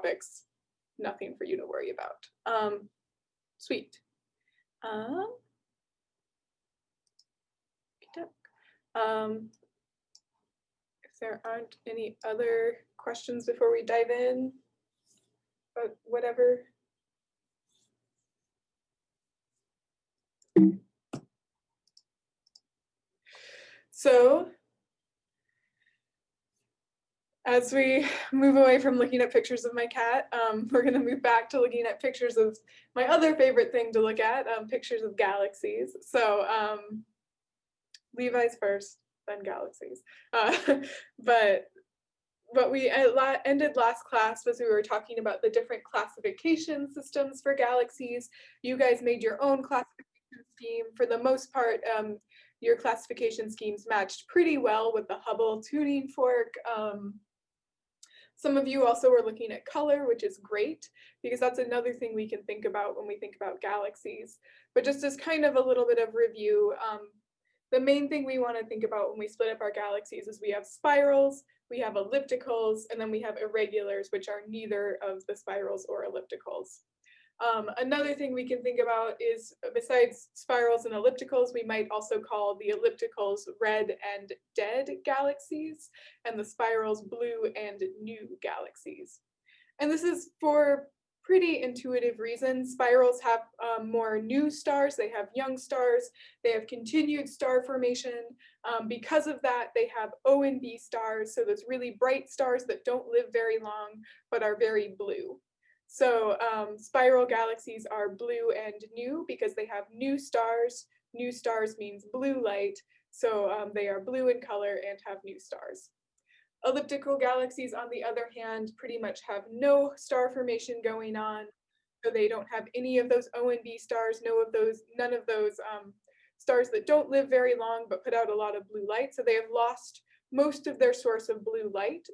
topics, nothing for you to worry about. Sweet. If there aren't any other questions before we dive in, but whatever. So as we move away from looking at pictures of my cat, we're going to move back to looking at pictures of my other favorite thing to look at, pictures of galaxies. So Levi's first, then galaxies. But what we ended last class was we were talking about the different classification systems for galaxies. You guys made your own classification scheme. For the most part, your classification schemes matched pretty well with the Hubble tuning fork. Some of you also were looking at color, which is great, because that's another thing we can think about when we think about galaxies. But just as kind of a little bit of review, the main thing we want to think about when we split up our galaxies is we have spirals, we have ellipticals, and then we have irregulars, which are neither of the spirals or ellipticals. Another thing we can think about is, besides spirals and ellipticals, we might also call the ellipticals red and dead galaxies, and the spirals blue and new galaxies. And this is for pretty intuitive reasons. Spirals have more new stars, they have young stars, they have continued star formation. Because of that, they have O and B stars, so those really bright stars that don't live very long, but are very blue. So spiral galaxies are blue and new because they have new stars. New stars means blue light, so they are blue in color and have new stars. Elliptical galaxies, on the other hand, pretty much have no star formation going on, so they don't have any of those O and B stars, none of those stars that don't live very long but put out a lot of blue light. So they have lost most of their source of blue light.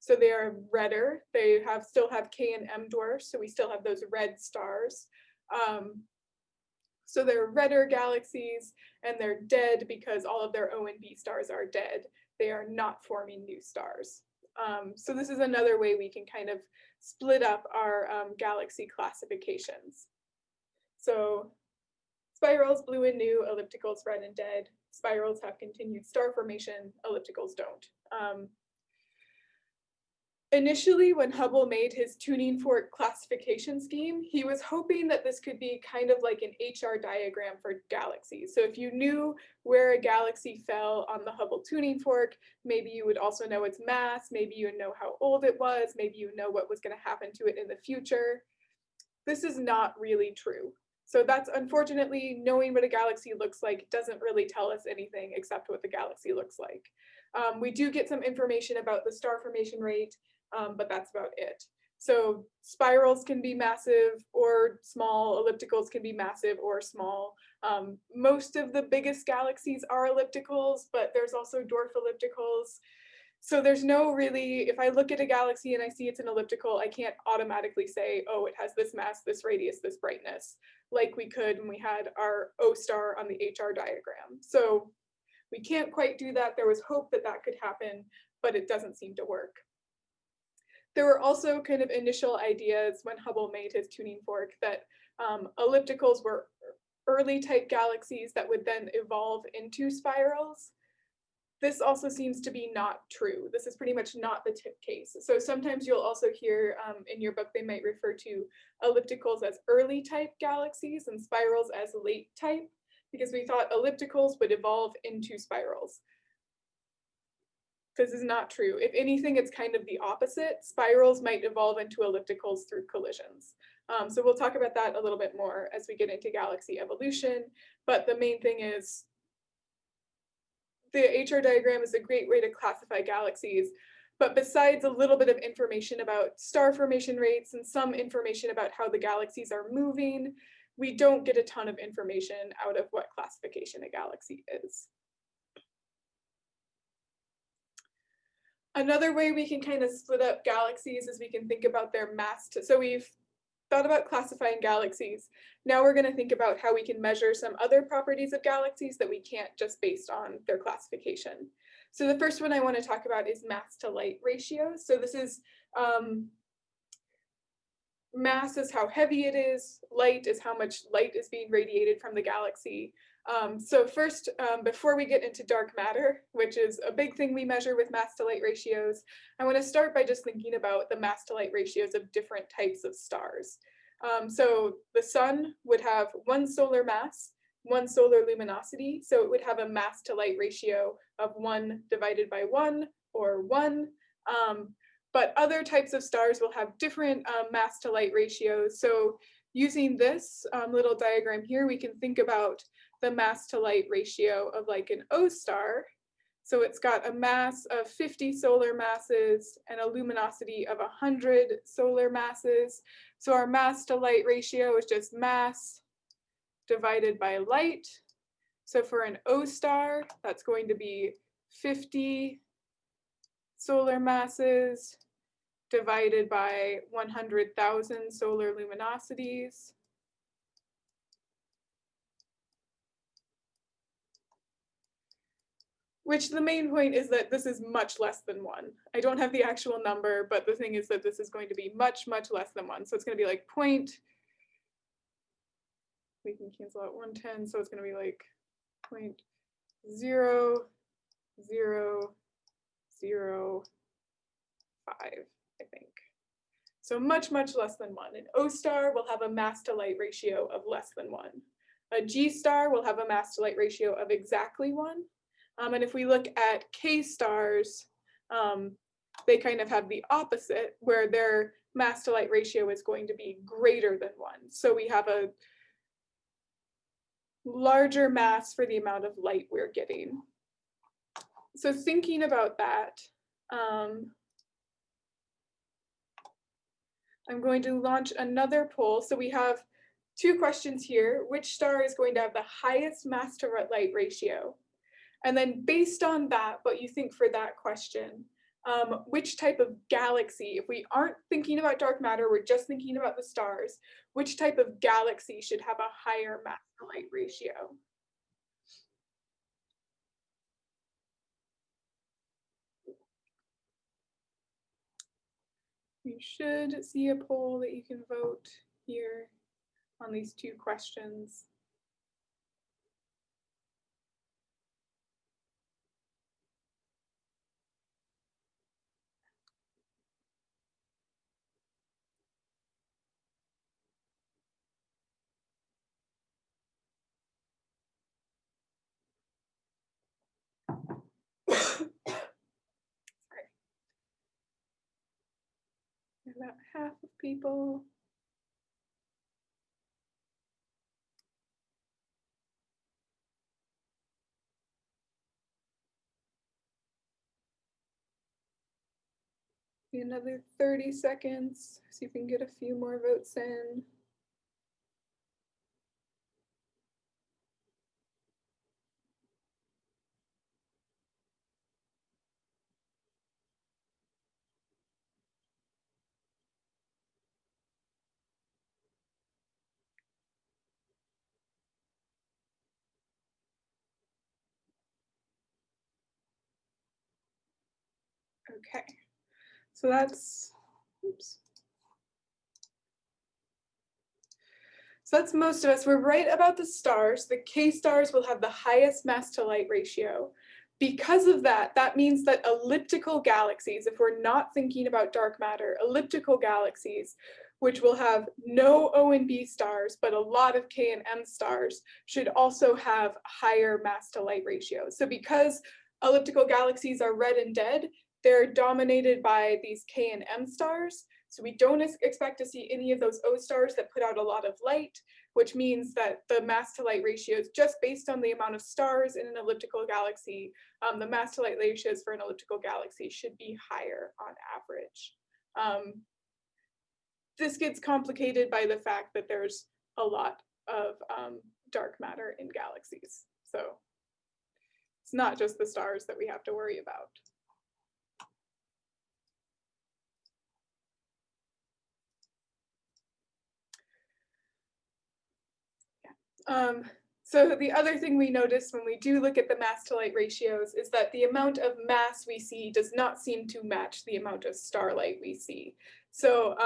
So they are redder. They still have K and M dwarfs, so we still have those red stars. So they're redder galaxies, and they're dead because all of their O and B stars are dead. They are not forming new stars. So this is another way we can kind of split up our galaxy classifications. So spirals, blue and new, ellipticals, red and dead. Spirals have continued star formation, ellipticals don't. Initially, when Hubble made his tuning fork classification scheme, he was hoping that this could be kind of like an HR diagram for galaxies. So if you knew where a galaxy fell on the Hubble tuning fork, maybe you would also know its mass, maybe you would know how old it was, maybe you know what was going to happen to it in the future. This is not really true. So that's, unfortunately, knowing what a galaxy looks like doesn't really tell us anything except what the galaxy looks like. We do get some information about the star formation rate, but that's about it. So spirals can be massive or small, ellipticals can be massive or small. Most of the biggest galaxies are ellipticals, but there's also dwarf ellipticals. So there's no really, if I look at a galaxy and I see it's an elliptical, I can't automatically say, oh, it has this mass, this radius, this brightness, like we could when we had our O star on the HR diagram. So we can't quite do that. There was hope that that could happen, but it doesn't seem to work. There were also kind of initial ideas when Hubble made his tuning fork that ellipticals were early type galaxies that would then evolve into spirals. This also seems to be not true. This is pretty much not the case. So sometimes you'll also hear in your book, they might refer to ellipticals as early type galaxies and spirals as late type, because we thought ellipticals would evolve into spirals. This is not true. If anything, it's kind of the opposite. Spirals might evolve into ellipticals through collisions. So we'll talk about that a little bit more as we get into galaxy evolution. But the main thing is the HR diagram is a great way to classify galaxies. But besides a little bit of information about star formation rates and some information about how the galaxies are moving, we don't get a ton of information out of what classification a galaxy is. Another way we can kind of split up galaxies is we can think about their mass. So we've thought about classifying galaxies. Now we're going to think about how we can measure some other properties of galaxies that we can't just based on their classification. So the first one I want to talk about is mass to light ratio. So this is mass is how heavy it is, light is how much light is being radiated from the galaxy. So first, before we get into dark matter, which is a big thing we measure with mass to light ratios, I want to start by just thinking about the mass to light ratios of different types of stars. So the sun would have one solar mass, one solar luminosity, so it would have a mass to light ratio of 1 divided by 1 or 1. But other types of stars will have different mass to light ratios. So using this little diagram here, we can think about the mass to light ratio of like an O star. So it's got a mass of 50 solar masses and a luminosity of 100 solar masses. So our mass to light ratio is just mass divided by light. So for an O star, that's going to be 50 solar masses divided by 100,000 solar luminosities. Which the main point is that this is much less than 1. I don't have the actual number, but the thing is that this is going to be much, much less than 1. So it's going to be like we can cancel out 110, so it's going to be like 0.0005, I think. So much, much less than 1. An O star will have a mass to light ratio of less than 1. A G star will have a mass to light ratio of exactly 1. And if we look at K stars, they kind of have the opposite, where their mass to light ratio is going to be greater than 1. So we have a larger mass for the amount of light we're getting. So thinking about that, I'm going to launch another poll. So we have 2 questions here. Which star is going to have the highest mass to light ratio? And then based on that, what you think for that question, which type of galaxy, if we aren't thinking about dark matter, we're just thinking about the stars, which type of galaxy should have a higher mass to light ratio? You should see a poll that you can vote here on these 2 questions. About half of people. Another 30 seconds, see if we can get a few more votes in. Okay, so that's, oops. So that's most of us. We're right about the stars. The K stars will have the highest mass to light ratio. Because of that, that means that elliptical galaxies, if we're not thinking about dark matter, elliptical galaxies, which will have no O and B stars, but a lot of K and M stars, should also have higher mass to light ratios. So because elliptical galaxies are red and dead, they're dominated by these K and M stars. So we don't expect to see any of those O stars that put out a lot of light, which means that the mass to light ratios, just based on the amount of stars in an elliptical galaxy, the mass to light ratios for an elliptical galaxy should be higher on average. This gets complicated by the fact that there's a lot of dark matter in galaxies. So it's not just the stars that we have to worry about. So the other thing we notice when we do look at the mass to light ratios is that the amount of mass we see does not seem to match the amount of starlight we see. So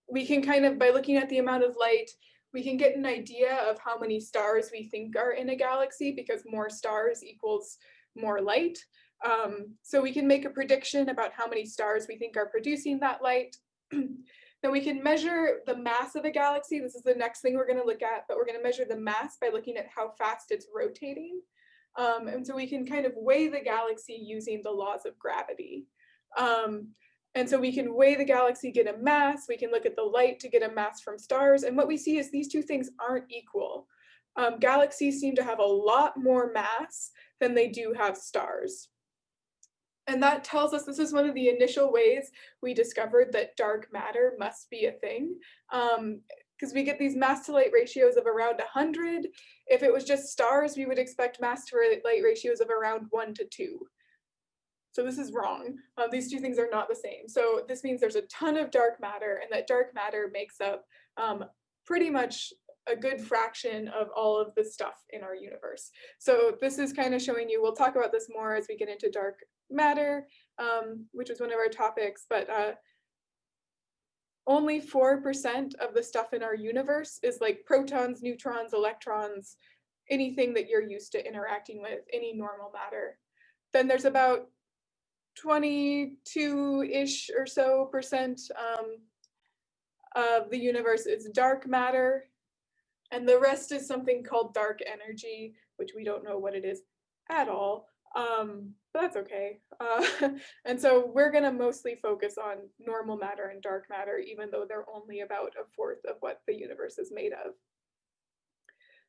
we can kind of, by looking at the amount of light, we can get an idea of how many stars we think are in a galaxy, because more stars equals more light. So we can make a prediction about how many stars we think are producing that light. Then we can measure the mass of a galaxy. This is the next thing we're going to look at, but we're going to measure the mass by looking at how fast it's rotating. And so we can kind of weigh the galaxy using the laws of gravity. And so we can weigh the galaxy, get a mass, we can look at the light to get a mass from stars, and what we see is these two things aren't equal. Galaxies seem to have a lot more mass than they do have stars. And that tells us, this is one of the initial ways we discovered that dark matter must be a thing, because we get these mass to light ratios of around 100. If it was just stars, we would expect mass to light ratios of around 1 to 2. So this is wrong. These two things are not the same. So this means there's a ton of dark matter, and that dark matter makes up pretty much a good fraction of all of the stuff in our universe. So this is kind of showing you, we'll talk about this more as we get into dark matter, which is one of our topics, but only 4% of the stuff in our universe is like protons, neutrons, electrons, anything that you're used to interacting with, any normal matter. Then there's about 22-ish or so percent of the universe is dark matter, and the rest is something called dark energy, which we don't know what it is at all, but that's okay. And so we're going to mostly focus on normal matter and dark matter, even though they're only about a fourth of what the universe is made of.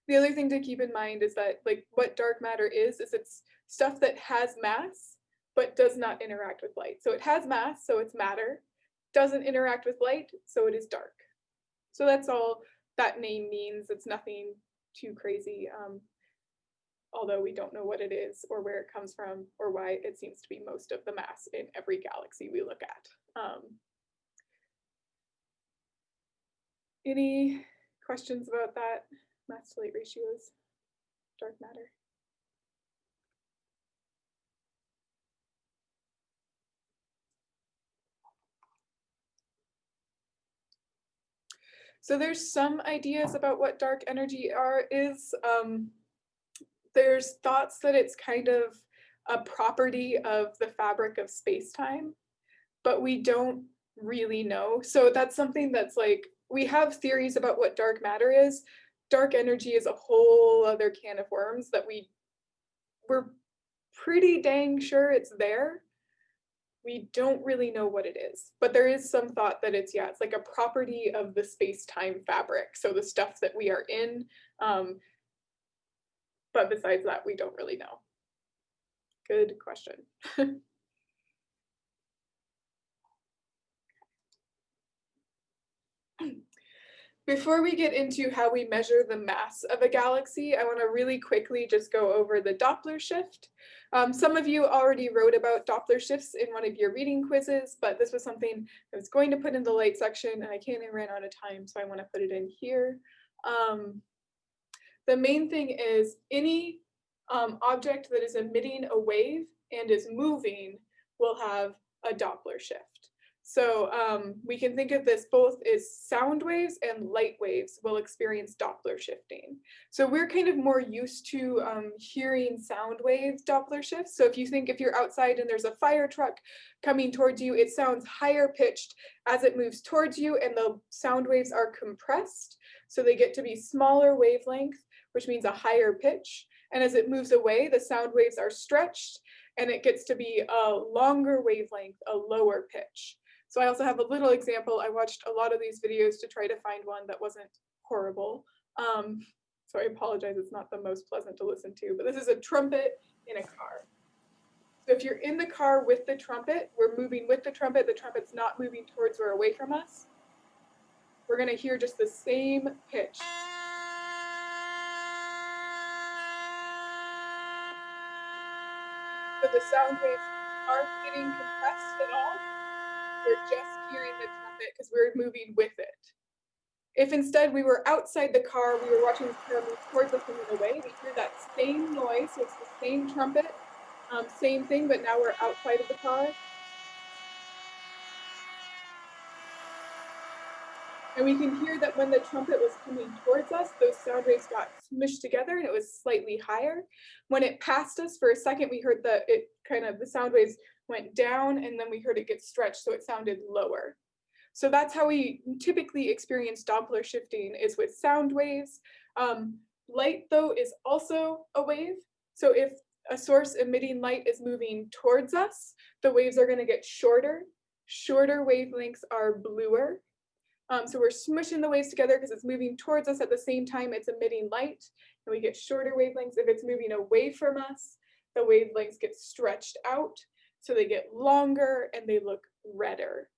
The other thing to keep in mind is that, like, what dark matter is it's stuff that has mass, but does not interact with light. So it has mass, so it's matter, doesn't interact with light, so it is dark. So that's all that name means. It's nothing too crazy, although we don't know what it is or where it comes from or why it seems to be most of the mass in every galaxy we look at. Any questions about that? Mass to light ratios, dark matter? So there's some ideas about what dark energy is. There's thoughts that it's kind of a property of the fabric of space-time, but we don't really know. So that's something that's like, we have theories about what dark matter is. Dark energy is a whole other can of worms that we're pretty dang sure it's there. We don't really know what it is, but there is some thought that it's like a property of the space-time fabric, so the stuff that we are in, but besides that, we don't really know. Good question. Before we get into how we measure the mass of a galaxy, I want to really quickly just go over the Doppler shift. Some of you already wrote about Doppler shifts in one of your reading quizzes, but this was something I was going to put in the light section, and I can't, I ran out of time, so I want to put it in here. The main thing is any object that is emitting a wave and is moving will have a Doppler shift. So we can think of this both as sound waves and light waves will experience Doppler shifting. So we're kind of more used to hearing sound waves Doppler shifts. So if you're outside and there's a fire truck coming towards you, it sounds higher pitched as it moves towards you, and the sound waves are compressed. So they get to be smaller wavelength, which means a higher pitch. And as it moves away, the sound waves are stretched, and it gets to be a longer wavelength, a lower pitch. So I also have a little example. I watched a lot of these videos to try to find one that wasn't horrible. So I apologize, it's not the most pleasant to listen to, but this is a trumpet in a car. So if you're in the car with the trumpet, we're moving with the trumpet's not moving towards or away from us. We're gonna hear just the same pitch. So the sound waves aren't getting compressed at all. We're just hearing the trumpet because we're moving with it. If instead we were outside the car, we were watching the car move towards us and move away, we hear that same noise, so it's the same trumpet, same thing, but now we're outside of the car. And we can hear that when the trumpet was coming towards us, those sound waves got smushed together and it was slightly higher. When it passed us for a second, we heard the sound waves went down and then we heard it get stretched, so it sounded lower. So that's how we typically experience Doppler shifting, is with sound waves. Light, though, is also a wave. So if a source emitting light is moving towards us, the waves are going to get shorter. Shorter wavelengths are bluer. So we're smushing the waves together because it's moving towards us at the same time it's emitting light, and we get shorter wavelengths. If it's moving away from us, the wavelengths get stretched out, so they get longer and they look redder.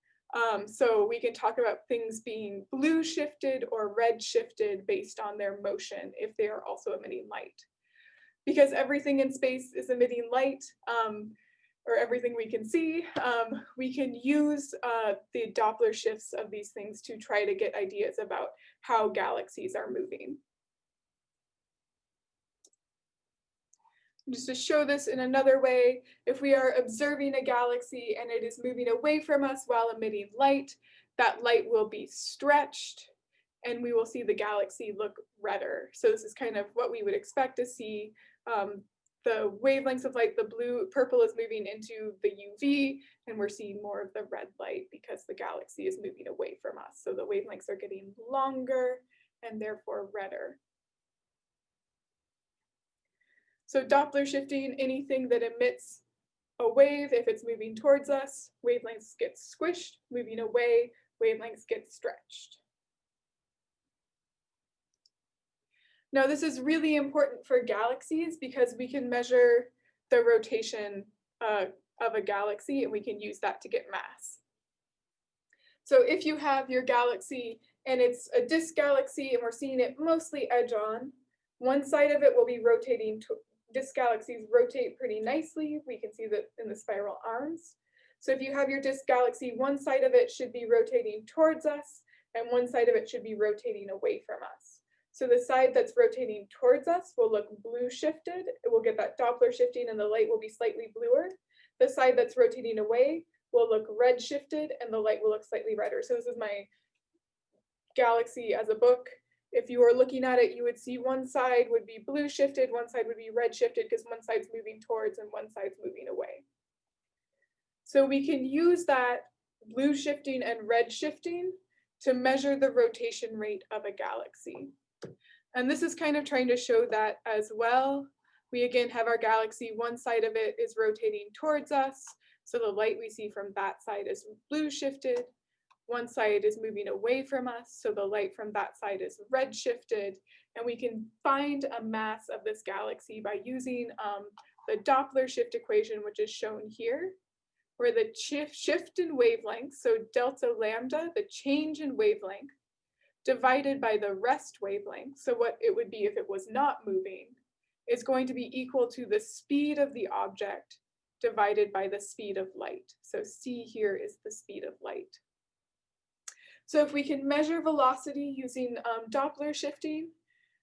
So we can talk about things being blue shifted or red shifted based on their motion if they are also emitting light. Because everything in space is emitting light, or everything we can see, we can use the Doppler shifts of these things to try to get ideas about how galaxies are moving. Just to show this in another way, if we are observing a galaxy and it is moving away from us while emitting light, that light will be stretched and we will see the galaxy look redder. So this is kind of what we would expect to see. The wavelengths of light, purple is moving into the UV, and we're seeing more of the red light because the galaxy is moving away from us. So the wavelengths are getting longer and therefore redder. So Doppler shifting, anything that emits a wave, if it's moving towards us, wavelengths get squished, moving away, wavelengths get stretched. Now, this is really important for galaxies because we can measure the rotation of a galaxy and we can use that to get mass. So if you have your galaxy and it's a disk galaxy and we're seeing it mostly edge on, one side of it will be rotating. Disk galaxies rotate pretty nicely. We can see that in the spiral arms. So if you have your disk galaxy, one side of it should be rotating towards us and one side of it should be rotating away from us. So the side that's rotating towards us will look blue shifted. It will get that Doppler shifting and the light will be slightly bluer. The side that's rotating away will look red shifted and the light will look slightly redder. So this is my galaxy as a book. If you were looking at it, you would see one side would be blue shifted, one side would be red shifted because one side's moving towards and one side's moving away. So we can use that blue shifting and red shifting to measure the rotation rate of a galaxy. And this is kind of trying to show that as well. We again have our galaxy, one side of it is rotating towards us, so the light we see from that side is blue shifted. One side is moving away from us, so the light from that side is red shifted. And we can find a mass of this galaxy by using the Doppler shift equation, which is shown here, where the shift in wavelength, so delta lambda, the change in wavelength, divided by the rest wavelength, so what it would be if it was not moving, is going to be equal to the speed of the object divided by the speed of light. So C here is the speed of light. So if we can measure velocity using Doppler shifting,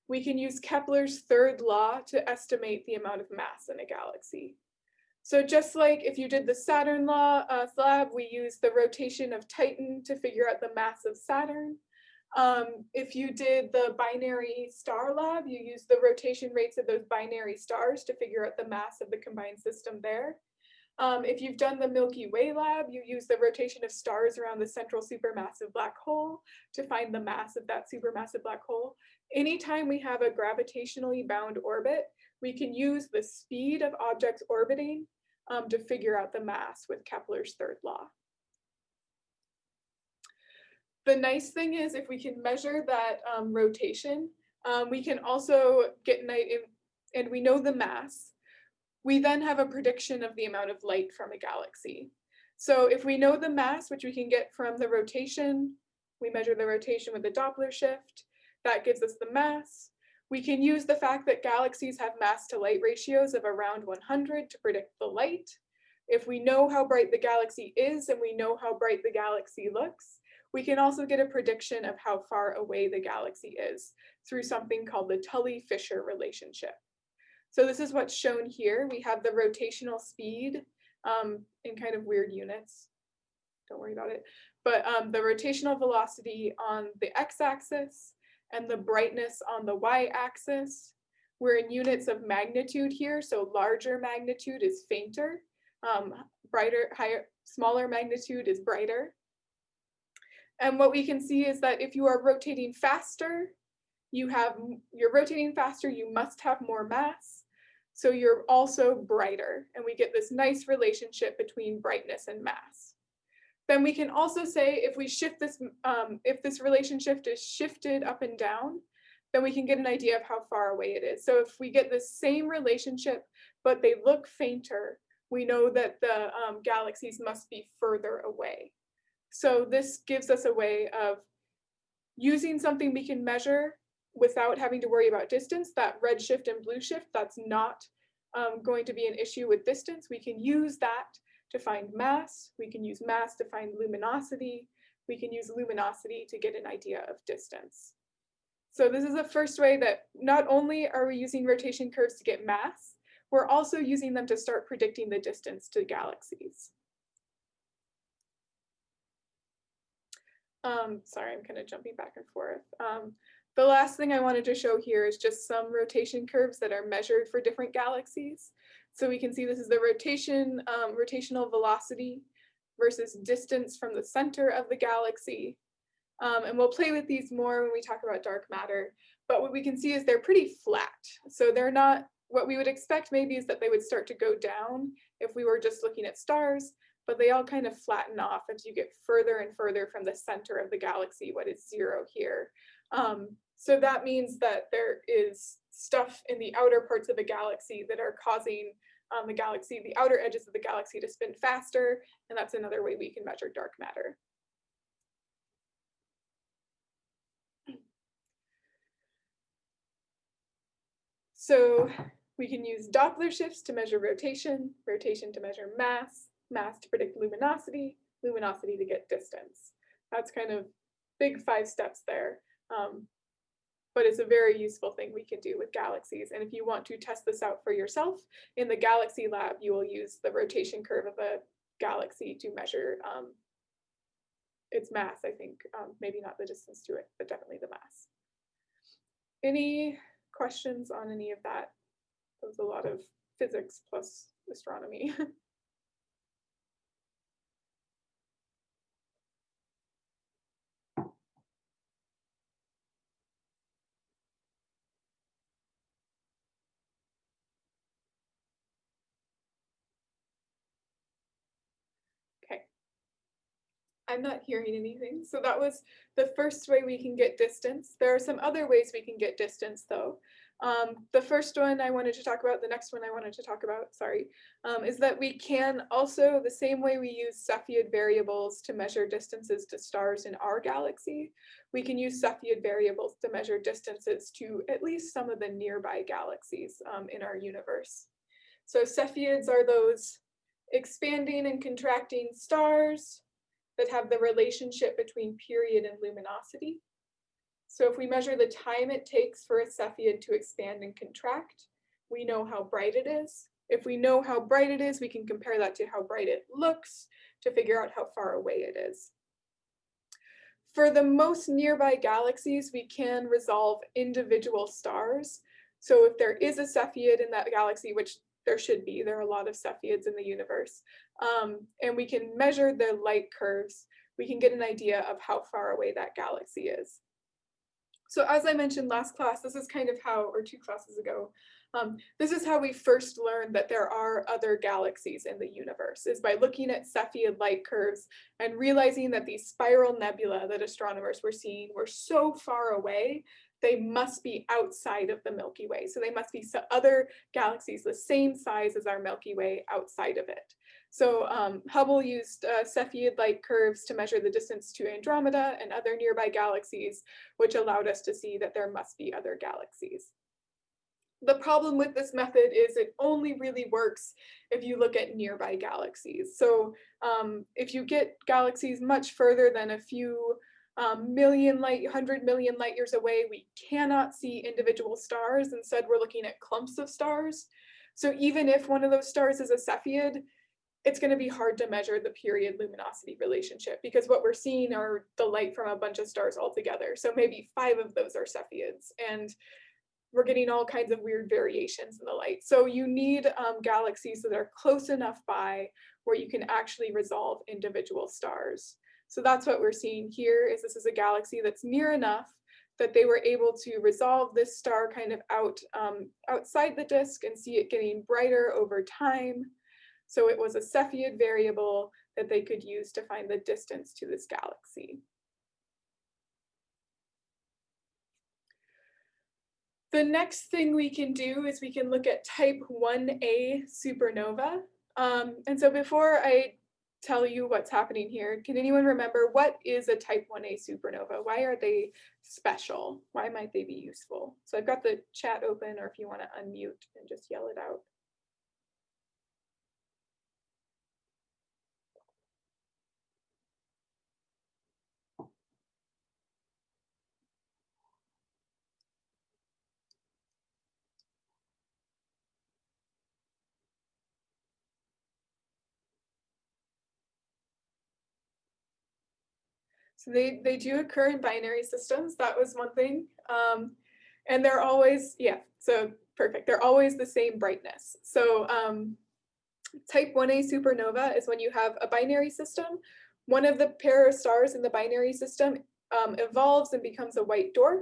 we can use Kepler's third law to estimate the amount of mass in a galaxy. So just like if you did the Saturn law lab, we use the rotation of Titan to figure out the mass of Saturn. If you did the binary star lab, you use the rotation rates of those binary stars to figure out the mass of the combined system there. If you've done the Milky Way lab, you use the rotation of stars around the central supermassive black hole to find the mass of that supermassive black hole. Anytime we have a gravitationally bound orbit, we can use the speed of objects orbiting to figure out the mass with Kepler's third law. The nice thing is if we can measure that rotation, we can also get and we know the mass. We then have a prediction of the amount of light from a galaxy. So if we know the mass, which we can get from the rotation, we measure the rotation with the Doppler shift, that gives us the mass. We can use the fact that galaxies have mass to light ratios of around 100 to predict the light. If we know how bright the galaxy is and we know how bright the galaxy looks, we can also get a prediction of how far away the galaxy is through something called the Tully-Fisher relationship. So this is what's shown here. We have the rotational speed in kind of weird units. Don't worry about it. but the rotational velocity on the x-axis and the brightness on the y-axis. We're in units of magnitude here, so larger magnitude is fainter, smaller magnitude is brighter. And what we can see is that if you are rotating faster, you're rotating faster, you must have more mass, so you're also brighter, and we get this nice relationship between brightness and mass. Then we can also say if we shift this, if this relationship is shifted up and down, then we can get an idea of how far away it is. So if we get the same relationship, but they look fainter, we know that the galaxies must be further away. So this gives us a way of using something we can measure without having to worry about distance. That red shift and blue shift, that's not going to be an issue with distance. We can use that to find mass. We can use mass to find luminosity. We can use luminosity to get an idea of distance. So this is the first way that not only are we using rotation curves to get mass, we're also using them to start predicting the distance to galaxies. Sorry, I'm kind of jumping back and forth. The last thing I wanted to show here is just some rotation curves that are measured for different galaxies. So we can see this is the rotational velocity versus distance from the center of the galaxy. And we'll play with these more when we talk about dark matter. But what we can see is they're pretty flat. So they're not, what we would expect maybe is that they would start to go down if we were just looking at stars, but they all kind of flatten off as you get further and further from the center of the galaxy, what is 0 here. So that means that there is stuff in the outer parts of the galaxy that are causing the outer edges of the galaxy to spin faster, and that's another way we can measure dark matter. So we can use Doppler shifts to measure rotation, rotation to measure mass, mass to predict luminosity, luminosity to get distance. That's kind of big 5 steps there. But it's a very useful thing we can do with galaxies. And if you want to test this out for yourself, in the Galaxy lab, you will use the rotation curve of a galaxy to measure its mass, I think. Maybe not the distance to it, but definitely the mass. Any questions on any of that? That was a lot of physics plus astronomy. I'm not hearing anything. So that was the first way we can get distance. There are some other ways we can get distance though. The first one I wanted to talk about, the next one I wanted to talk about, sorry, is that we can also, the same way we use Cepheid variables to measure distances to stars in our galaxy, we can use Cepheid variables to measure distances to at least some of the nearby galaxies in our universe. So Cepheids are those expanding and contracting stars that have the relationship between period and luminosity. So if we measure the time it takes for a Cepheid to expand and contract, we know how bright it is. If we know how bright it is, we can compare that to how bright it looks to figure out how far away it is. For the most nearby galaxies, we can resolve individual stars. So if there is a Cepheid in that galaxy, which there should be, there are a lot of Cepheids in the universe, and we can measure their light curves, we can get an idea of how far away that galaxy is. So as I mentioned last class, this is kind of how, or 2 classes ago, this is how we first learned that there are other galaxies in the universe, is by looking at Cepheid light curves and realizing that these spiral nebula that astronomers were seeing were so far away, they must be outside of the Milky Way. So they must be other galaxies the same size as our Milky Way outside of it. So Hubble used Cepheid light curves to measure the distance to Andromeda and other nearby galaxies, which allowed us to see that there must be other galaxies. The problem with this method is it only really works if you look at nearby galaxies. So if you get galaxies much further than a few 100 million light years away, we cannot see individual stars. Instead, we're looking at clumps of stars. So even if one of those stars is a Cepheid, it's going to be hard to measure the period luminosity relationship because what we're seeing are the light from a bunch of stars all together. So maybe 5 of those are Cepheids, and we're getting all kinds of weird variations in the light. So you need galaxies that are close enough by where you can actually resolve individual stars. So that's what we're seeing here. Is this is a galaxy that's near enough that they were able to resolve this star kind of outside the disk and see it getting brighter over time. So it was a Cepheid variable that they could use to find the distance to this galaxy. The next thing we can do is we can look at type 1a supernova. And so before I tell you what's happening here, can anyone remember what is a type 1a supernova? Why are they special? Why might they be useful? So I've got the chat open, or if you want to unmute and just yell it out. So they do occur in binary systems. That was one thing. And they're always, yeah, so perfect. They're always the same brightness. So type 1a supernova is when you have a binary system. One of the pair of stars in the binary system evolves and becomes a white dwarf.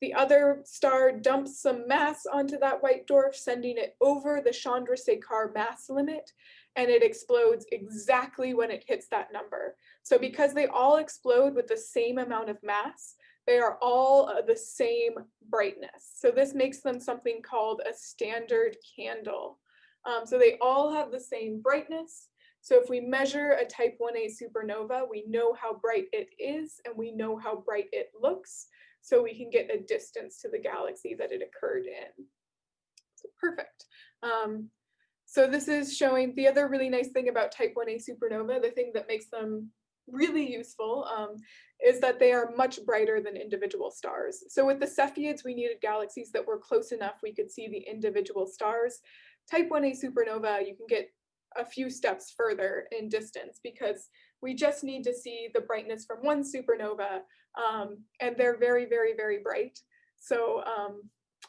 The other star dumps some mass onto that white dwarf, sending it over the Chandrasekhar mass limit, and it explodes exactly when it hits that number. So because they all explode with the same amount of mass, they are all the same brightness. So this makes them something called a standard candle. So they all have the same brightness. So if we measure a type 1a supernova, we know how bright it is and we know how bright it looks. So we can get a distance to the galaxy that it occurred in. So perfect. So this is showing the other really nice thing about type 1a supernova, the thing that makes them really useful, is that they are much brighter than individual stars. So with the Cepheids, we needed galaxies that were close enough we could see the individual stars. Type 1a supernova, you can get a few steps further in distance because we just need to see the brightness from one supernova, and they're very, very, very bright. So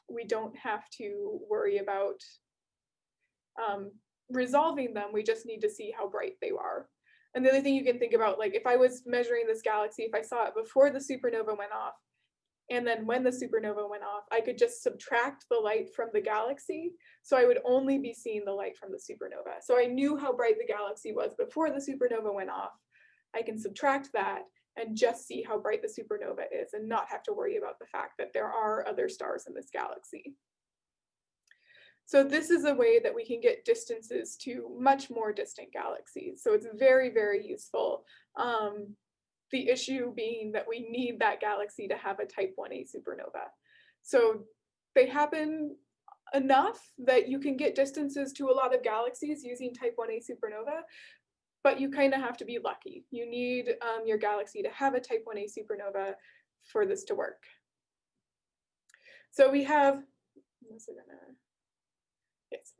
we don't have to worry about resolving them. We just need to see how bright they are. And the other thing you can think about, like if I was measuring this galaxy, if I saw it before the supernova went off, and then when the supernova went off, I could just subtract the light from the galaxy. So I would only be seeing the light from the supernova. So I knew how bright the galaxy was before the supernova went off. I can subtract that and just see how bright the supernova is and not have to worry about the fact that there are other stars in this galaxy. So this is a way that we can get distances to much more distant galaxies. So it's very, very useful. The issue being that we need that galaxy to have a type 1a supernova. So they happen enough that you can get distances to a lot of galaxies using type 1a supernova, but you kind of have to be lucky. You need your galaxy to have a type 1a supernova for this to work. So we have, yes,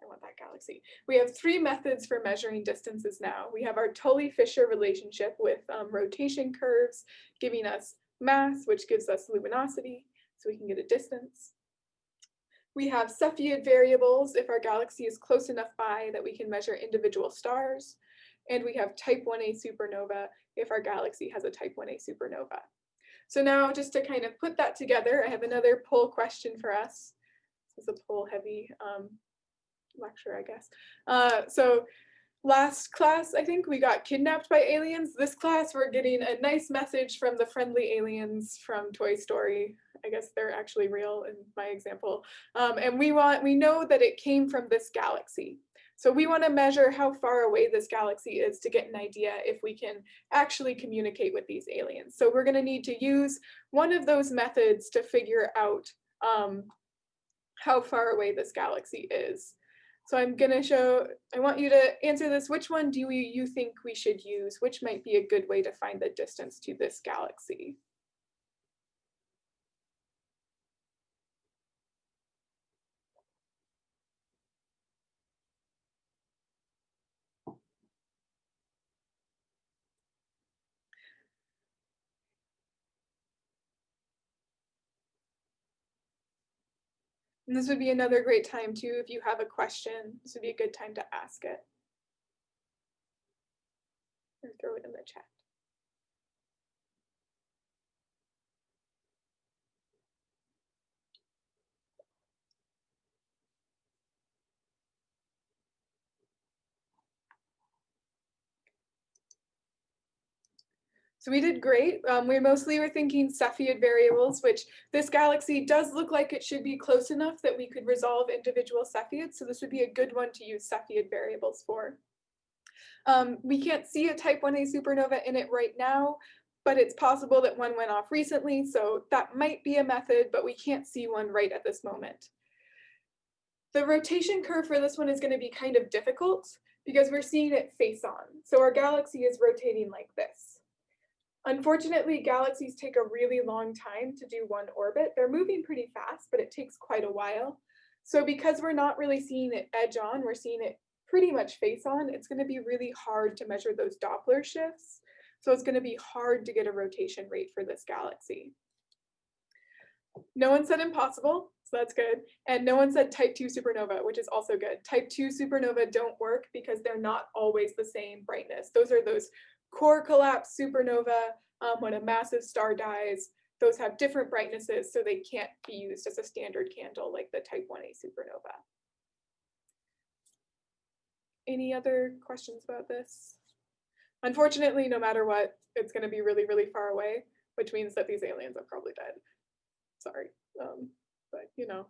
I want that galaxy. We have 3 methods for measuring distances now. We have our Tully-Fisher relationship with rotation curves, giving us mass, which gives us luminosity, so we can get a distance. We have Cepheid variables if our galaxy is close enough by that we can measure individual stars. And we have type 1a supernova if our galaxy has a type 1a supernova. So now just to kind of put that together, I have another poll question for us. This is a poll heavy lecture, I guess. So last class, I think we got kidnapped by aliens. This class, we're getting a nice message from the friendly aliens from Toy Story. I guess they're actually real in my example. And we know that it came from this galaxy. So we want to measure how far away this galaxy is to get an idea if we can actually communicate with these aliens. So we're going to need to use one of those methods to figure out how far away this galaxy is. So I'm going to show, I want you to answer this. Which one do you think we should use? Which might be a good way to find the distance to this galaxy? And this would be another great time too, if you have a question, this would be a good time to ask it. Or throw it in the chat. So we did great. We mostly were thinking Cepheid variables, which this galaxy does look like it should be close enough that we could resolve individual Cepheids. So this would be a good one to use Cepheid variables for. We can't see a type 1a supernova in it right now, but it's possible that one went off recently. So that might be a method, but we can't see one right at this moment. The rotation curve for this one is going to be kind of difficult because we're seeing it face on. So our galaxy is rotating like this. Unfortunately, galaxies take a really long time to do one orbit. They're moving pretty fast, but it takes quite a while. So because we're not really seeing it edge on, we're seeing it pretty much face on, it's going to be really hard to measure those Doppler shifts. So it's going to be hard to get a rotation rate for this galaxy. No one said impossible, so that's good. And no one said type 2 supernova, which is also good. Type 2 supernova don't work because they're not always the same brightness. Those are those core collapse supernova when a massive star dies. Those have different brightnesses, so they can't be used as a standard candle like the type 1a supernova. Any other questions about this? Unfortunately, no matter what, it's going to be really, really far away, which means that these aliens are probably dead. Sorry, but you know.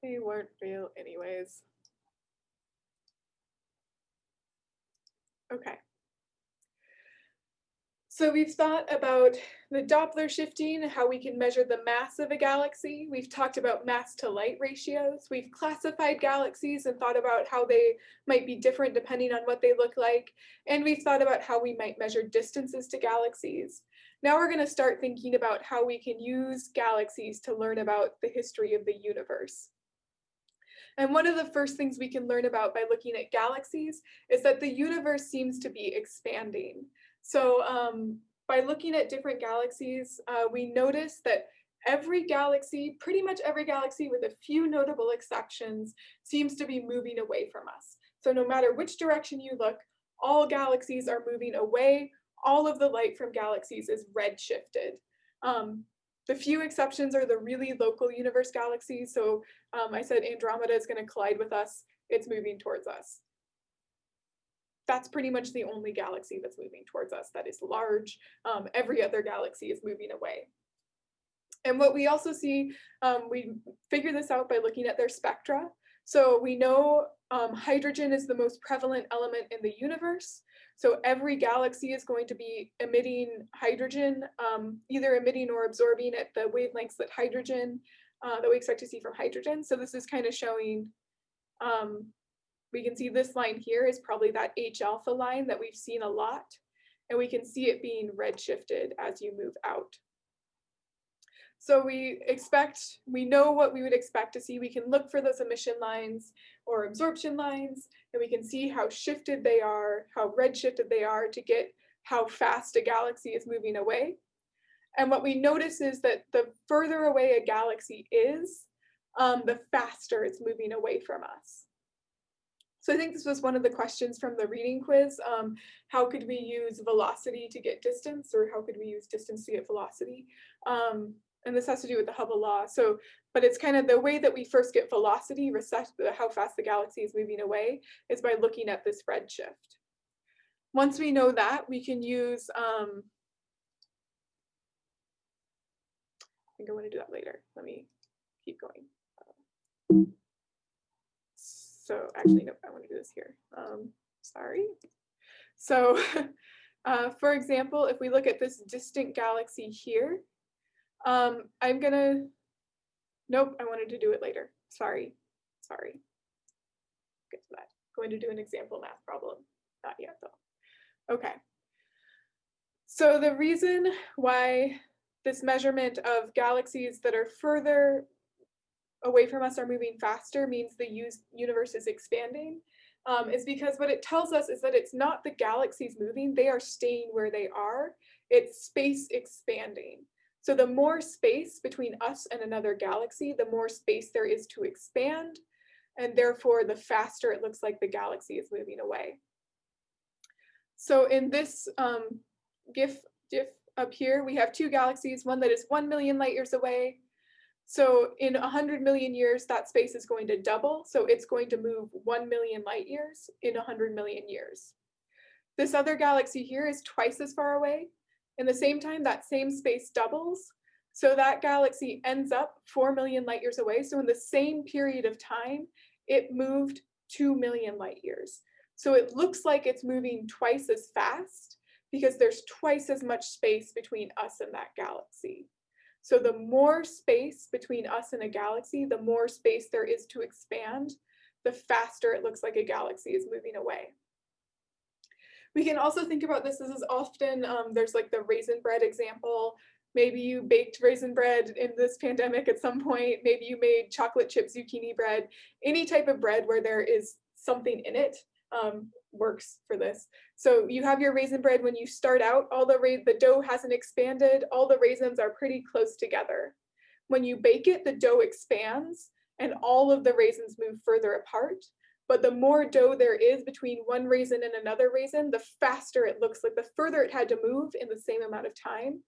They weren't real anyways. Okay. So we've thought about the Doppler shifting, how we can measure the mass of a galaxy. We've talked about mass to light ratios. We've classified galaxies and thought about how they might be different depending on what they look like. And we've thought about how we might measure distances to galaxies. Now we're going to start thinking about how we can use galaxies to learn about the history of the universe. And one of the first things we can learn about by looking at galaxies is that the universe seems to be expanding. So by looking at different galaxies, we notice that every galaxy, pretty much every galaxy with a few notable exceptions, seems to be moving away from us. So no matter which direction you look, all galaxies are moving away. All of the light from galaxies is redshifted. The few exceptions are the really local universe galaxies. So I said Andromeda is going to collide with us. It's moving towards us. That's pretty much the only galaxy that's moving towards us that is large. Every other galaxy is moving away. And what we also see, we figure this out by looking at their spectra. So we know hydrogen is the most prevalent element in the universe. So every galaxy is going to be emitting hydrogen, either emitting or absorbing at the wavelengths that we expect to see from hydrogen. So this is kind of showing, we can see this line here is probably that H alpha line that we've seen a lot. And we can see it being redshifted as you move out. So we know what we would expect to see. We can look for those emission lines or absorption lines, and we can see how shifted they are, how redshifted they are to get how fast a galaxy is moving away. And what we notice is that the further away a galaxy is, the faster it's moving away from us. So I think this was one of the questions from the reading quiz. How could we use velocity to get distance, or how could we use distance to get velocity? And this has to do with the Hubble law. So, but it's kind of the way that we first get velocity, how fast the galaxy is moving away, is by looking at this redshift. Once we know that, we can use, I think I want to do that later. Let me keep going. So actually, no, I want to do this here. Sorry. So for example, if we look at this distant galaxy here, nope, I wanted to do it later. Sorry. Get to that. Going to do an example math problem. Not yet though. Okay. So the reason why this measurement of galaxies that are further away from us are moving faster means the universe is expanding, is because what it tells us is that it's not the galaxies moving, they are staying where they are. It's space expanding. So the more space between us and another galaxy, the more space there is to expand, and therefore the faster it looks like the galaxy is moving away. So in this GIF up here, we have two galaxies, one that is 1 million light years away. So in 100 million years, that space is going to double. So it's going to move 1 million light years in 100 million years. This other galaxy here is twice as far away. In the same time, that same space doubles. So that galaxy ends up 4 million light years away. So in the same period of time, it moved 2 million light years. So it looks like it's moving twice as fast because there's twice as much space between us and that galaxy. So the more space between us and a galaxy, the more space there is to expand, the faster it looks like a galaxy is moving away. We can also think about this as often, there's like the raisin bread example. Maybe you baked raisin bread in this pandemic at some point. Maybe you made chocolate chip zucchini bread. Any type of bread where there is something in it works for this. So you have your raisin bread when you start out, the dough hasn't expanded, all the raisins are pretty close together. When you bake it, the dough expands and all of the raisins move further apart. But the more dough there is between one raisin and another raisin, the faster it looks like, the further it had to move in the same amount of time.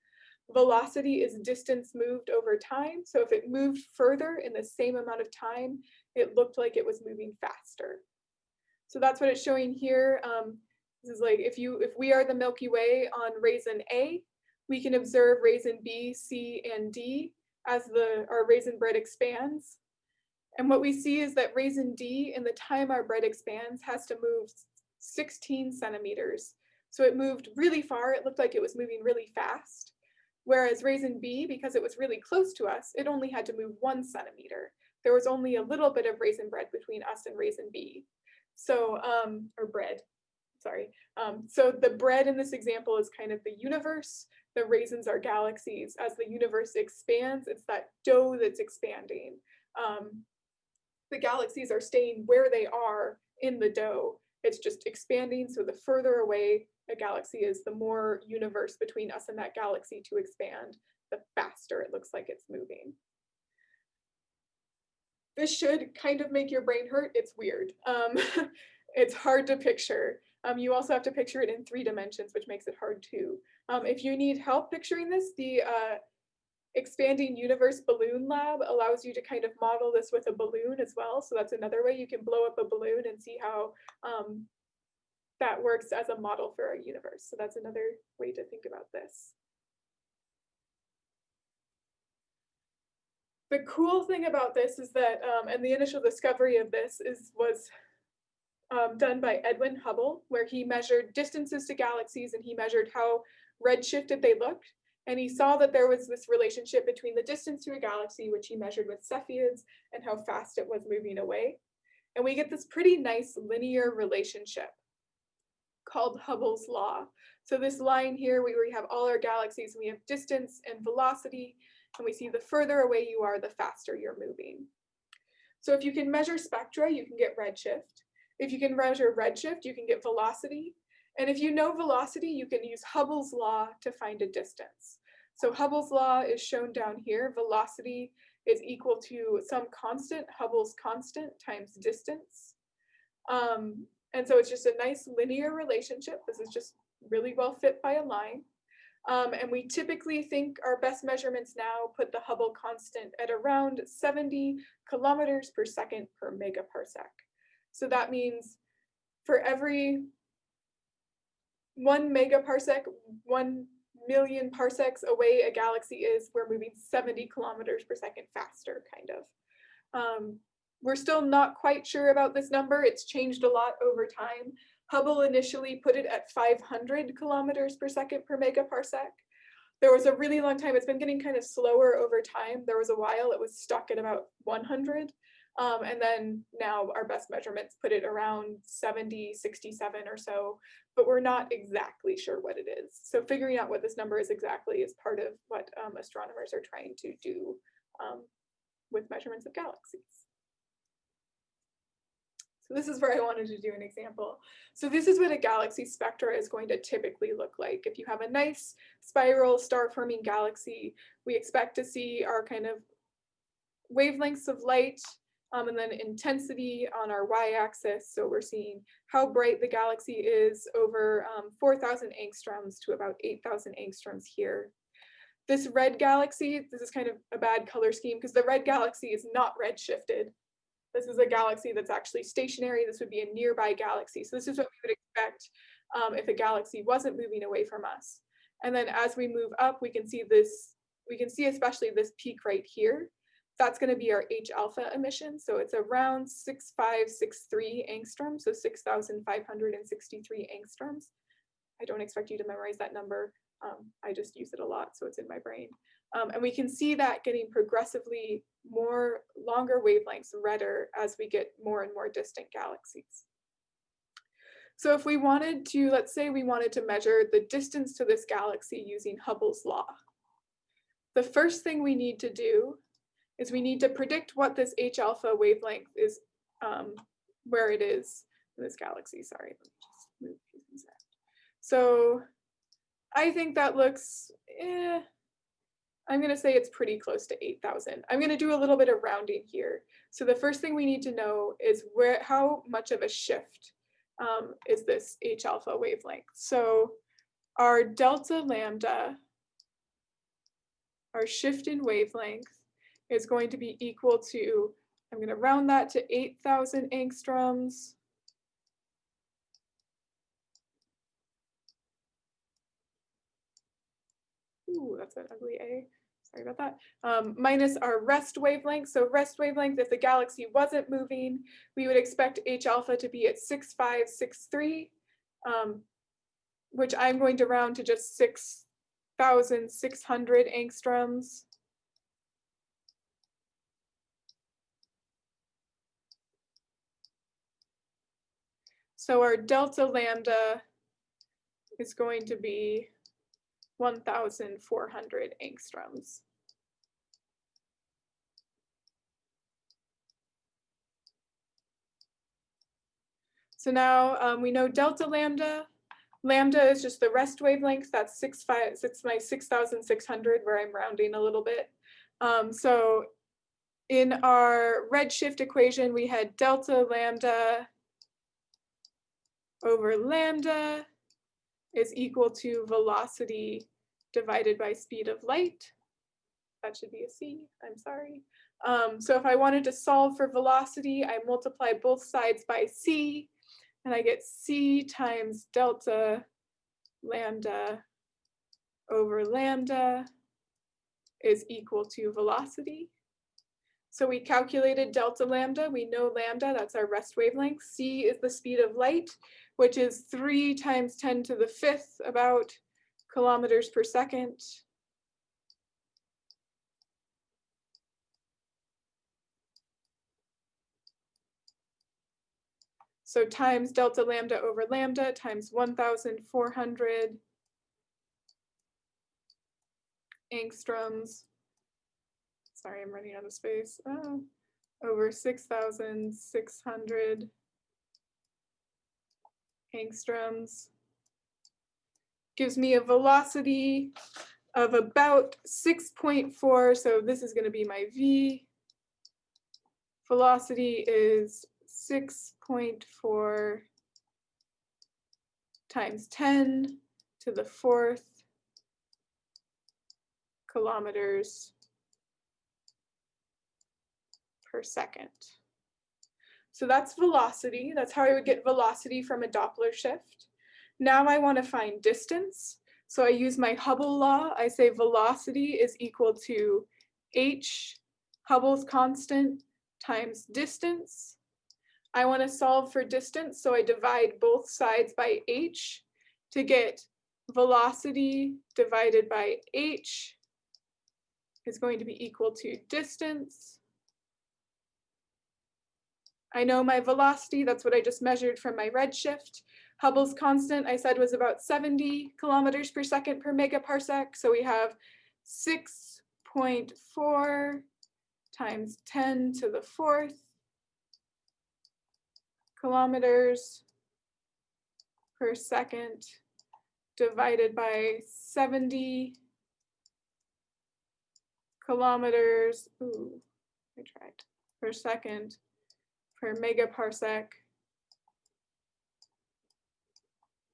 Velocity is distance moved over time. So if it moved further in the same amount of time, it looked like it was moving faster. So that's what it's showing here. This is like if we are the Milky Way on raisin A, we can observe raisin B, C, and D as our raisin bread expands. And what we see is that raisin D, in the time our bread expands, has to move 16 centimeters. So it moved really far. It looked like it was moving really fast. Whereas raisin B, because it was really close to us, it only had to move 1 centimeter. There was only a little bit of raisin bread between us and raisin B. So, or bread, sorry. So the bread in this example is kind of the universe. The raisins are galaxies. As the universe expands, it's that dough that's expanding. The galaxies are staying where they are in the dough. It's just expanding, so the further away a galaxy is, the more universe between us and that galaxy to expand, the faster it looks like it's moving. This should kind of make your brain hurt. It's weird. It's hard to picture. You also have to picture it in 3 dimensions, which makes it hard too. If you need help picturing this, the Expanding Universe Balloon Lab allows you to kind of model this with a balloon as well. So that's another way you can blow up a balloon and see how that works as a model for our universe. So that's another way to think about this. The cool thing about this is that, and the initial discovery of this was done by Edwin Hubble, where he measured distances to galaxies and he measured how redshifted they looked. And he saw that there was this relationship between the distance to a galaxy, which he measured with Cepheids, and how fast it was moving away. And we get this pretty nice linear relationship called Hubble's law. So this line here, where we have all our galaxies, we have distance and velocity, and we see the further away you are, the faster you're moving. So if you can measure spectra, you can get redshift. If you can measure redshift, you can get velocity. And if you know velocity, you can use Hubble's law to find a distance. So Hubble's law is shown down here. Velocity is equal to some constant, Hubble's constant, times distance. And so it's just a nice linear relationship. This is just really well fit by a line. And we typically think our best measurements now put the Hubble constant at around 70 kilometers per second per megaparsec. So that means for every 1 megaparsec, 1 million parsecs away a galaxy is, we're moving 70 kilometers per second faster, kind of. We're still not quite sure about this number. It's changed a lot over time. Hubble initially put it at 500 kilometers per second per megaparsec. There was a really long time, it's been getting kind of slower over time. There was a while it was stuck at about 100. And then now our best measurements put it around 70, 67 or so, but we're not exactly sure what it is. So figuring out what this number is exactly is part of what astronomers are trying to do with measurements of galaxies. So this is where I wanted to do an example. So this is what a galaxy spectra is going to typically look like. If you have a nice spiral star-forming galaxy, we expect to see our kind of wavelengths of light and then intensity on our y-axis. So we're seeing how bright the galaxy is over 4,000 angstroms to about 8,000 angstroms here. This red galaxy, this is kind of a bad color scheme because the red galaxy is not redshifted. This is a galaxy that's actually stationary. This would be a nearby galaxy. So this is what we would expect if a galaxy wasn't moving away from us. And then as we move up, we can see this, we can see especially this peak right here. That's going to be our H alpha emission. So it's around 6563 angstroms, so 6,563 angstroms. I don't expect you to memorize that number. I just use it a lot, so it's in my brain. And we can see that getting progressively more longer wavelengths, redder, as we get more and more distant galaxies. So if we wanted to, let's say we wanted to measure the distance to this galaxy using Hubble's law, the first thing we need to do is we need to predict what this H alpha wavelength is, where it is in this galaxy. Sorry, let me just move these out. So I think that looks, I'm going to say it's pretty close to 8,000. I'm going to do a little bit of rounding here. So the first thing we need to know is how much of a shift is this H alpha wavelength. So our delta lambda, our shift in wavelength, is going to be equal to, I'm going to round that to 8,000 angstroms. Ooh, that's an ugly A. Sorry about that. Minus our rest wavelength. So rest wavelength, if the galaxy wasn't moving, we would expect H alpha to be at 6563, which I'm going to round to just 6,600 angstroms. So our delta lambda is going to be 1,400 angstroms. So now we know delta lambda. Lambda is just the rest wavelength. That's my 6,600, where I'm rounding a little bit. So in our redshift equation, we had delta lambda over lambda is equal to velocity divided by speed of light. That should be a C, I'm sorry. So if I wanted to solve for velocity, I multiply both sides by C, and I get C times delta lambda over lambda is equal to velocity. So we calculated delta lambda. We know lambda, that's our rest wavelength. C is the speed of light, which is 3 times 10 to the 5th, about kilometers per second. So times delta lambda over lambda times 1,400 angstroms. Sorry, I'm running out of space. Over 6,600 angstroms gives me a velocity of about 6.4. So this is going to be my V. Velocity is 6.4 times 10 to the 4th kilometers per second. So that's velocity. That's how I would get velocity from a Doppler shift. Now I want to find distance. So I use my Hubble law. I say velocity is equal to h, Hubble's constant, times distance. I want to solve for distance, so I divide both sides by h to get velocity divided by h is going to be equal to distance. I know my velocity, that's what I just measured from my redshift. Hubble's constant, I said, was about 70 kilometers per second per megaparsec. So we have 6.4 times 10 to the 4th kilometers per second divided by 70 kilometers, per second per megaparsec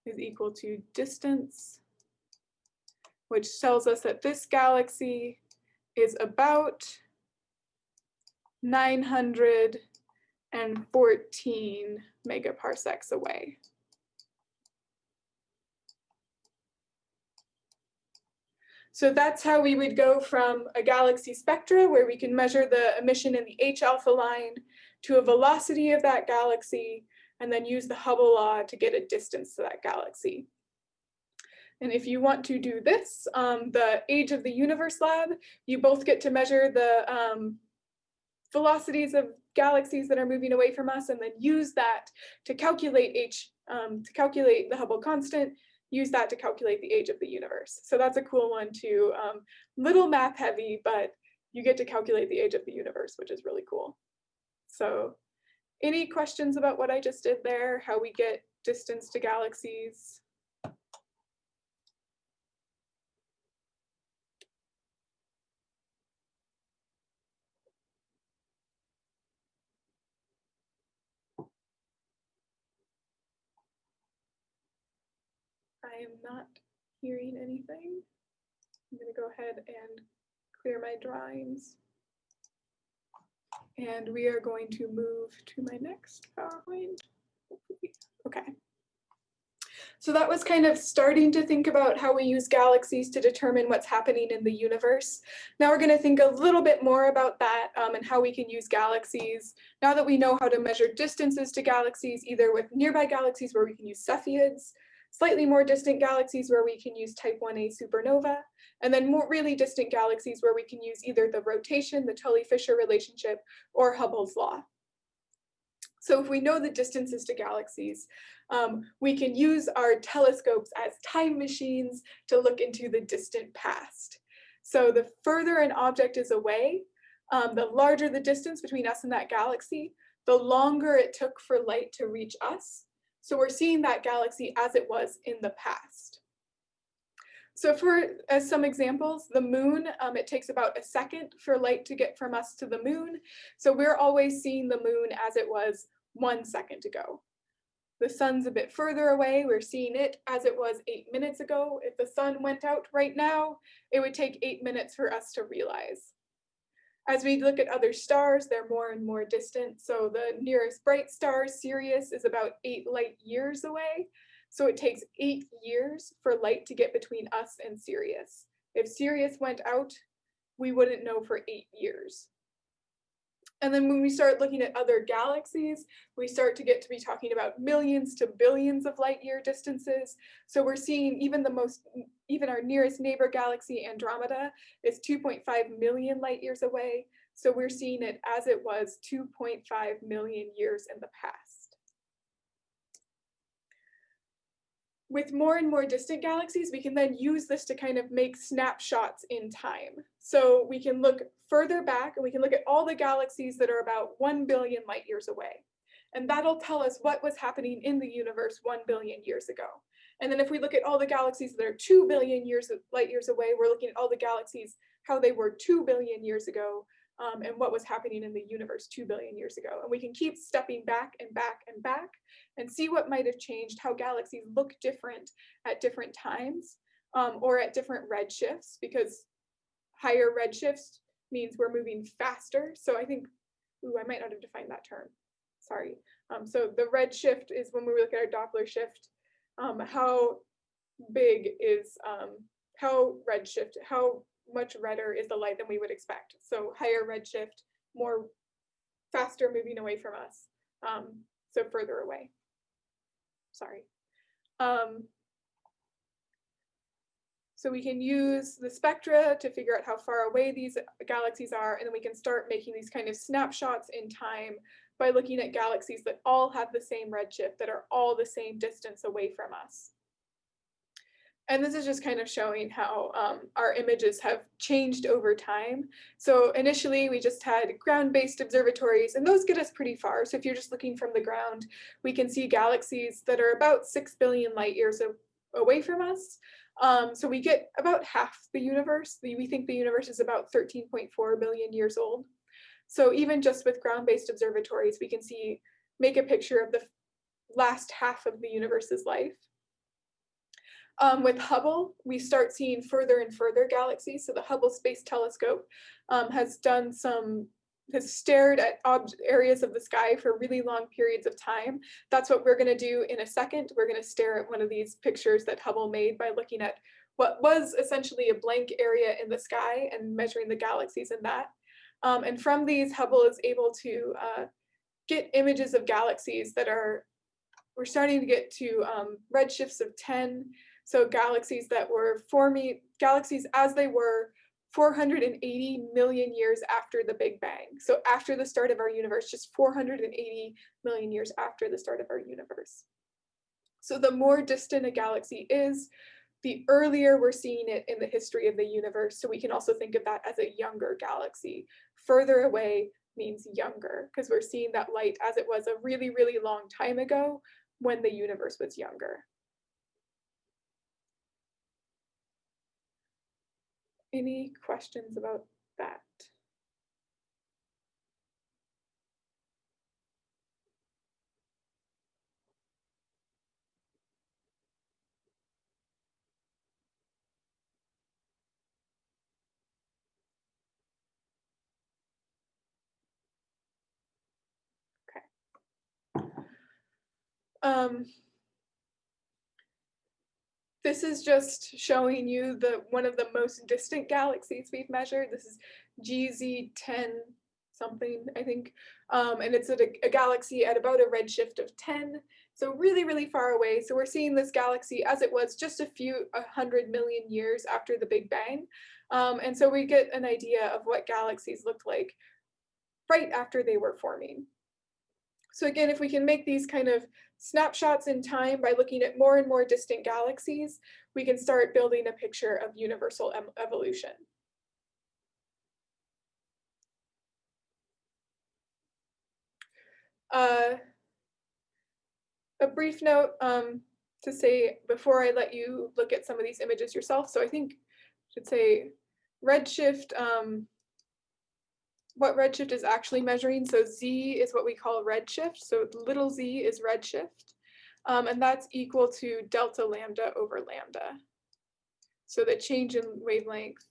is equal to distance, which tells us that this galaxy is about 914 megaparsecs away. So that's how we would go from a galaxy spectra, where we can measure the emission in the H-alpha line, to a velocity of that galaxy, and then use the Hubble law to get a distance to that galaxy. And if you want to do this, the Age of the Universe lab, you both get to measure the velocities of galaxies that are moving away from us, and then use that to calculate the Hubble constant, use that to calculate the age of the universe. So that's a cool one too. Little math heavy, but you get to calculate the age of the universe, which is really cool. So any questions about what I just did there, how we get distance to galaxies? I am not hearing anything. I'm going to go ahead and clear my drawings. And we are going to move to my next PowerPoint. Okay. So that was kind of starting to think about how we use galaxies to determine what's happening in the universe. Now we're going to think a little bit more about that and how we can use galaxies. Now that we know how to measure distances to galaxies, either with nearby galaxies where we can use Cepheids, slightly more distant galaxies where we can use type 1a supernova, and then more really distant galaxies where we can use either the rotation, the Tully-Fisher relationship, or Hubble's law. So if we know the distances to galaxies, we can use our telescopes as time machines to look into the distant past. So the further an object is away, the larger the distance between us and that galaxy, the longer it took for light to reach us. So we're seeing that galaxy as it was in the past. So as some examples, the moon, it takes about a second for light to get from us to the moon. So we're always seeing the moon as it was 1 second ago. The sun's a bit further away. We're seeing it as it was 8 minutes ago. If the sun went out right now, it would take 8 minutes for us to realize. As we look at other stars, they're more and more distant. So the nearest bright star, Sirius, is about 8 light years away. So it takes 8 years for light to get between us and Sirius. If Sirius went out, we wouldn't know for 8 years. And then when we start looking at other galaxies, we start to get to be talking about millions to billions of light year distances. So we're seeing even our nearest neighbor galaxy, Andromeda, is 2.5 million light years away. So we're seeing it as it was 2.5 million years in the past. With more and more distant galaxies, we can then use this to kind of make snapshots in time. So we can look further back and we can look at all the galaxies that are about 1 billion light years away. And that'll tell us what was happening in the universe 1 billion years ago. And then if we look at all the galaxies that are 2 billion light years away, we're looking at all the galaxies, how they were 2 billion years ago, and what was happening in the universe 2 billion years ago. And we can keep stepping back and back and back and see what might have changed, how galaxies look different at different times or at different redshifts, because higher redshifts means we're moving faster. So I think, I might not have defined that term, sorry. So the redshift is when we look at our Doppler shift, how big is, how much redder is the light than we would expect. So higher redshift, more faster moving away from us, so further away. Sorry. So we can use the spectra to figure out how far away these galaxies are, and then we can start making these kind of snapshots in time by looking at galaxies that all have the same redshift, that are all the same distance away from us. And this is just kind of showing how our images have changed over time. So initially we just had ground-based observatories, and those get us pretty far. So if you're just looking from the ground, we can see galaxies that are about 6 billion light years away from us. So we get about half the universe. We think the universe is about 13.4 billion years old. So even just with ground-based observatories, we can make a picture of the last half of the universe's life. With Hubble, we start seeing further and further galaxies. So the Hubble Space Telescope has stared at areas of the sky for really long periods of time. That's what we're going to do in a second. We're going to stare at one of these pictures that Hubble made by looking at what was essentially a blank area in the sky and measuring the galaxies in that. And from these, Hubble is able to get images of galaxies that we're starting to get to redshifts of 10. So galaxies that were forming, galaxies as they were 480 million years after the Big Bang. So after the start of our universe, just 480 million years after the start of our universe. So the more distant a galaxy is, the earlier we're seeing it in the history of the universe. So we can also think of that as a younger galaxy. Further away means younger, because we're seeing that light as it was a really, really long time ago when the universe was younger. Any questions about that? Okay. This is just showing you one of the most distant galaxies we've measured. This is GZ10 something, I think. And it's a galaxy at about a redshift of 10. So really, really far away. So we're seeing this galaxy as it was just a 100 million years after the Big Bang. And so we get an idea of what galaxies looked like right after they were forming. So again, if we can make these kind of snapshots in time by looking at more and more distant galaxies, we can start building a picture of universal evolution. A brief note to say before I let you look at some of these images yourself. So I think I should say redshift, what redshift is actually measuring. So Z is what we call redshift. So little z is redshift. And that's equal to delta lambda over lambda. So the change in wavelength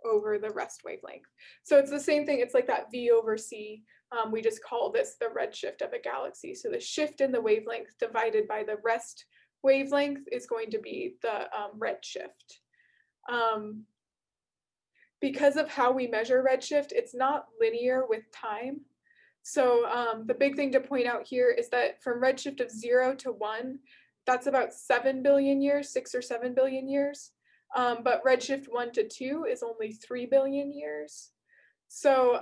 over the rest wavelength. So it's the same thing. It's like that V over C. We just call this the redshift of a galaxy. So the shift in the wavelength divided by the rest wavelength is going to be the redshift. Because of how we measure redshift, it's not linear with time. So the big thing to point out here is that from redshift of 0 to 1, that's about 7 billion years, 6 or 7 billion years. But redshift 1 to 2 is only 3 billion years. So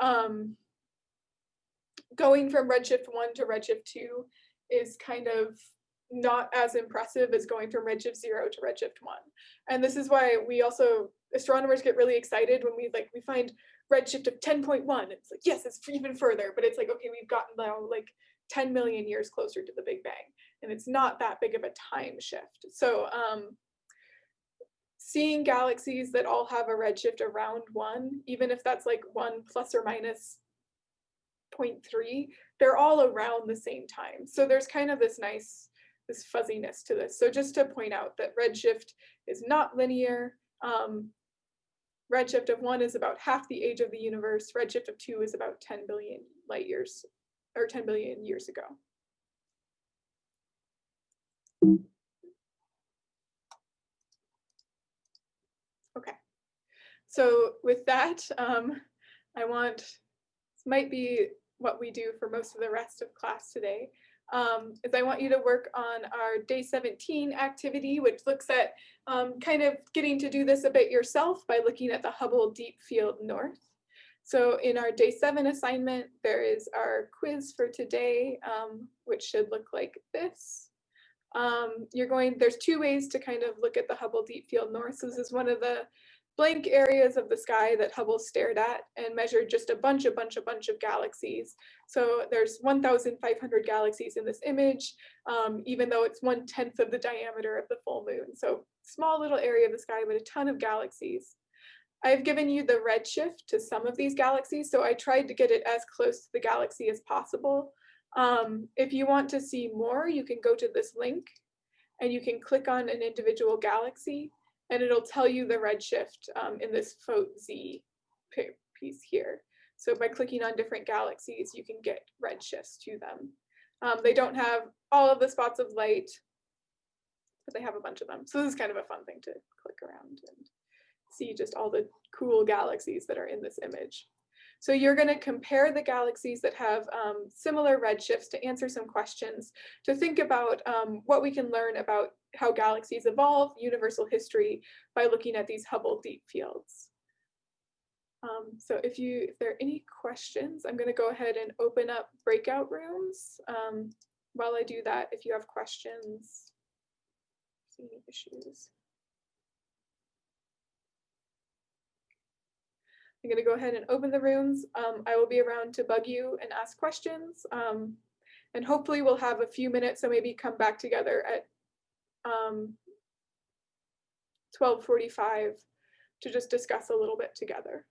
going from redshift 1 to redshift 2 is kind of not as impressive as going from redshift 0 to redshift 1. And this is why astronomers get really excited when we find redshift of 10.1. It's like, yes, it's even further, but it's like, okay, we've gotten now like 10 million years closer to the Big Bang, and it's not that big of a time shift. So seeing galaxies that all have a redshift around 1, even if that's like 1 plus or minus 0.3, they're all around the same time. So there's kind of this fuzziness to this. So just to point out that redshift is not linear. Redshift of 1 is about half the age of the universe. Redshift of 2 is about 10 billion light years, or 10 billion years ago. Okay, so with that, this might be what we do for most of the rest of class today, is I want you to work on our day 17 activity, which looks at kind of getting to do this a bit yourself by looking at the Hubble Deep Field North. So in our day 7 assignment, there is our quiz for today, which should look like this. There's two ways to kind of look at the Hubble Deep Field North. So this is one of the blank areas of the sky that Hubble stared at and measured just a bunch of galaxies. So there's 1,500 galaxies in this image, even though it's 1/10 of the diameter of the full moon. So small little area of the sky, but a ton of galaxies. I've given you the redshift to some of these galaxies, so I tried to get it as close to the galaxy as possible. If you want to see more, you can go to this link and you can click on an individual galaxy and it'll tell you the redshift in this PHOT-Z piece here. So by clicking on different galaxies, you can get redshifts to them. They don't have all of the spots of light, but they have a bunch of them. So this is kind of a fun thing to click around and see just all the cool galaxies that are in this image. So you're going to compare the galaxies that have similar redshifts to answer some questions, to think about what we can learn about how galaxies evolve, universal history, by looking at these Hubble deep fields. So if there are any questions, I'm going to go ahead and open up breakout rooms. While I do that, if you have questions, any issues. I'm going to go ahead and open the rooms. I will be around to bug you and ask questions. And hopefully we'll have a few minutes, so maybe come back together at 12:45 to just discuss a little bit together.